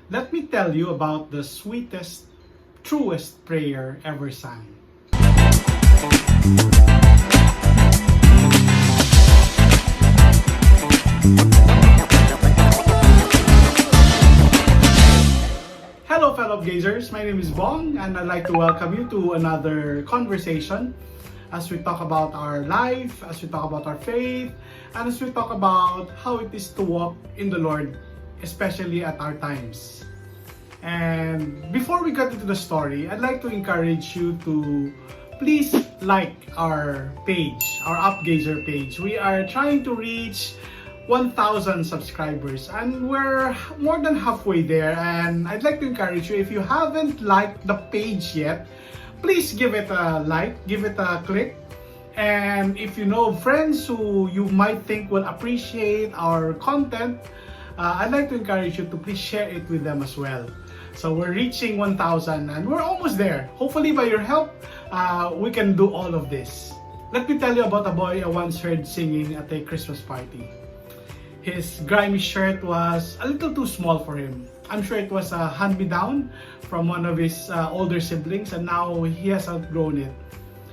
let me tell you about the sweetest, truest prayer ever sung. Hello fellow gazers, my name is Bong and I'd like to welcome you to another conversation as we talk about our life, as we talk about our faith, and as we talk about how it is to walk in the Lord, especially at our times. And before we get into the story, I'd like to encourage you to please like our page, our Upgazer page. We are trying to reach 1,000 subscribers and we're more than halfway there, and I'd like to encourage you, if you haven't liked the page yet, please give it a like, give it a click. And if you know friends who you might think will appreciate our content, I'd like to encourage you to please share it with them as well. So we're reaching 1,000 and we're almost there. Hopefully by your help, we can do all of this. Let me tell you about a boy I once heard singing at a Christmas party. His grimy shirt was a little too small for him. I'm sure it was a hand-me-down from one of his older siblings, and now he has outgrown it.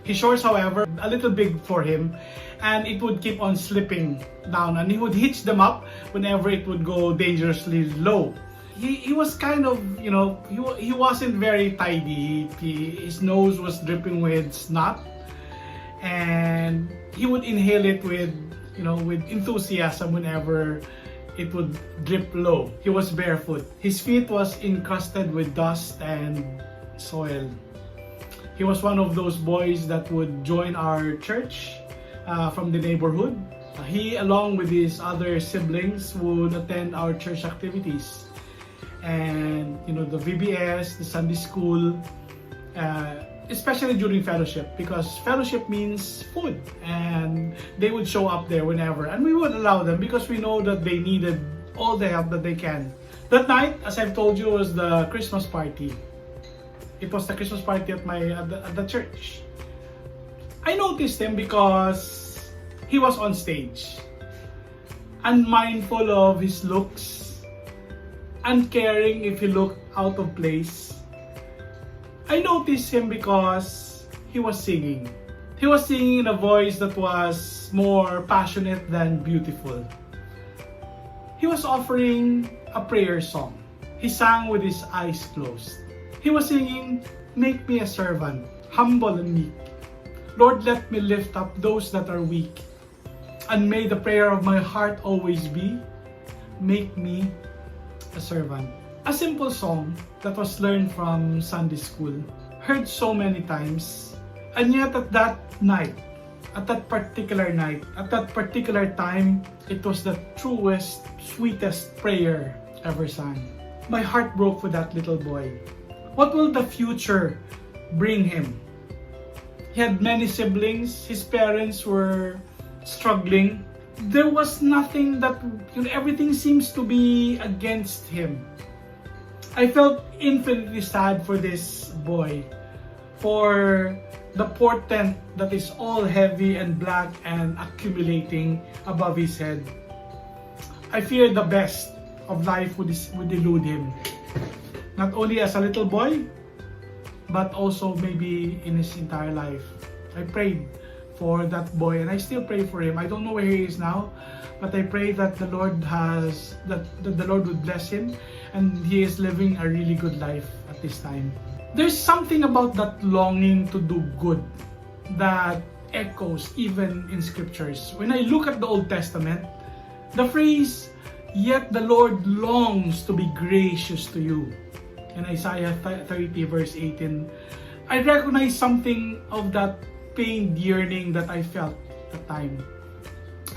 His shorts, however, a little big for him, and it would keep on slipping down, and he would hitch them up whenever it would go dangerously low. He was kind of, he wasn't very tidy. His nose was dripping with snot, and he would inhale it with enthusiasm whenever it would drip low. He was barefoot. His feet was encrusted with dust and soil. He was one of those boys that would join our church from the neighborhood. He, along with his other siblings, would attend our church activities. And the VBS, the Sunday school, especially during fellowship, because fellowship means food, and they would show up there whenever, and we would allow them because we know that they needed all the help that they can. That night, as I've told you, was the Christmas party. It was the Christmas party at the church. I noticed him because he was on stage, unmindful of his looks, uncaring if he looked out of place. I noticed him because he was singing. He was singing in a voice that was more passionate than beautiful. He was offering a prayer song. He sang with his eyes closed. He was singing, "Make me a servant, humble and meek. Lord, let me lift up those that are weak. And may the prayer of my heart always be, make me a servant." A simple song that was learned from Sunday school, heard so many times, and yet at that night, at that particular time, it was the truest, sweetest prayer ever sung. My heart broke for that little boy. What will the future bring him? He had many siblings, his parents were struggling. There was nothing that, everything seems to be against him. I felt infinitely sad for this boy, for the portent that is all heavy and black and accumulating above his head. I feared the best of life would elude him, not only as a little boy, but also maybe in his entire life. I prayed for that boy, and I still pray for him. I don't know where he is now, but I pray that the Lord would bless him, and he is living a really good life at this time. There's something about that longing to do good that echoes even in scriptures. When I look at the Old Testament, the phrase, "Yet the Lord longs to be gracious to you," in Isaiah 30 verse 18, I recognize something of that pained yearning that I felt at the time.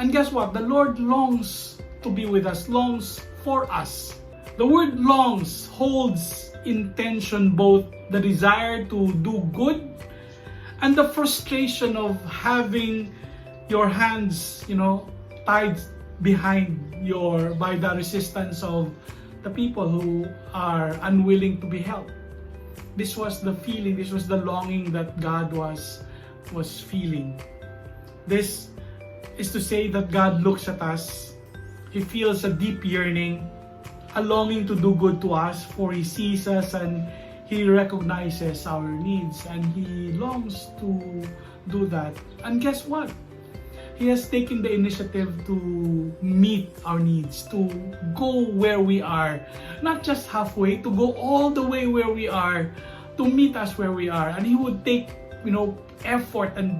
And guess what? The Lord longs to be with us, longs for us. The word longs holds in tension both the desire to do good and the frustration of having your hands, tied behind by the resistance of the people who are unwilling to be helped. This was the feeling, this was the longing that God was feeling. This is to say that God looks at us, He feels a deep yearning, a longing to do good to us, for He sees us and He recognizes our needs, and He longs to do that. And guess what? He has taken the initiative to meet our needs, to go where we are, not just halfway, to go all the way where we are, to meet us where we are. And He would take, effort and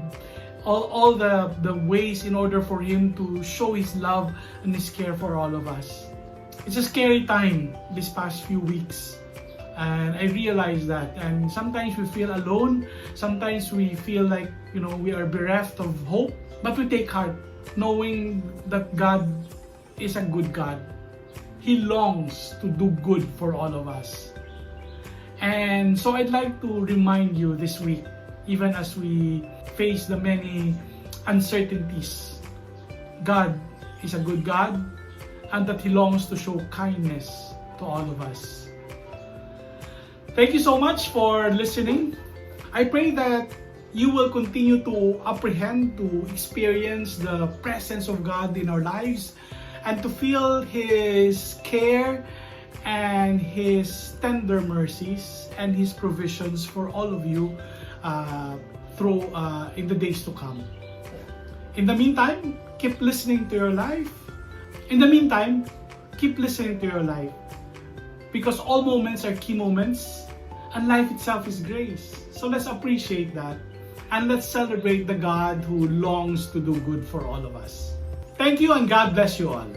all the ways in order for Him to show His love and His care for all of us. It's a scary time this past few weeks, and I realize that. And sometimes we feel alone, sometimes we feel like we are bereft of hope, but we take heart knowing that God is a good God. He longs to do good for all of us. And so I'd like to remind you this week, even as we face the many uncertainties, God is a good God, and that He longs to show kindness to all of us. Thank you so much for listening. I pray that you will continue to apprehend, to experience the presence of God in our lives, and to feel His care and His tender mercies and His provisions for all of you in the days to come. In the meantime, keep listening to your life. Because all moments are key moments, and life itself is grace. So let's appreciate that, and let's celebrate the God who longs to do good for all of us. Thank you, and God bless you all.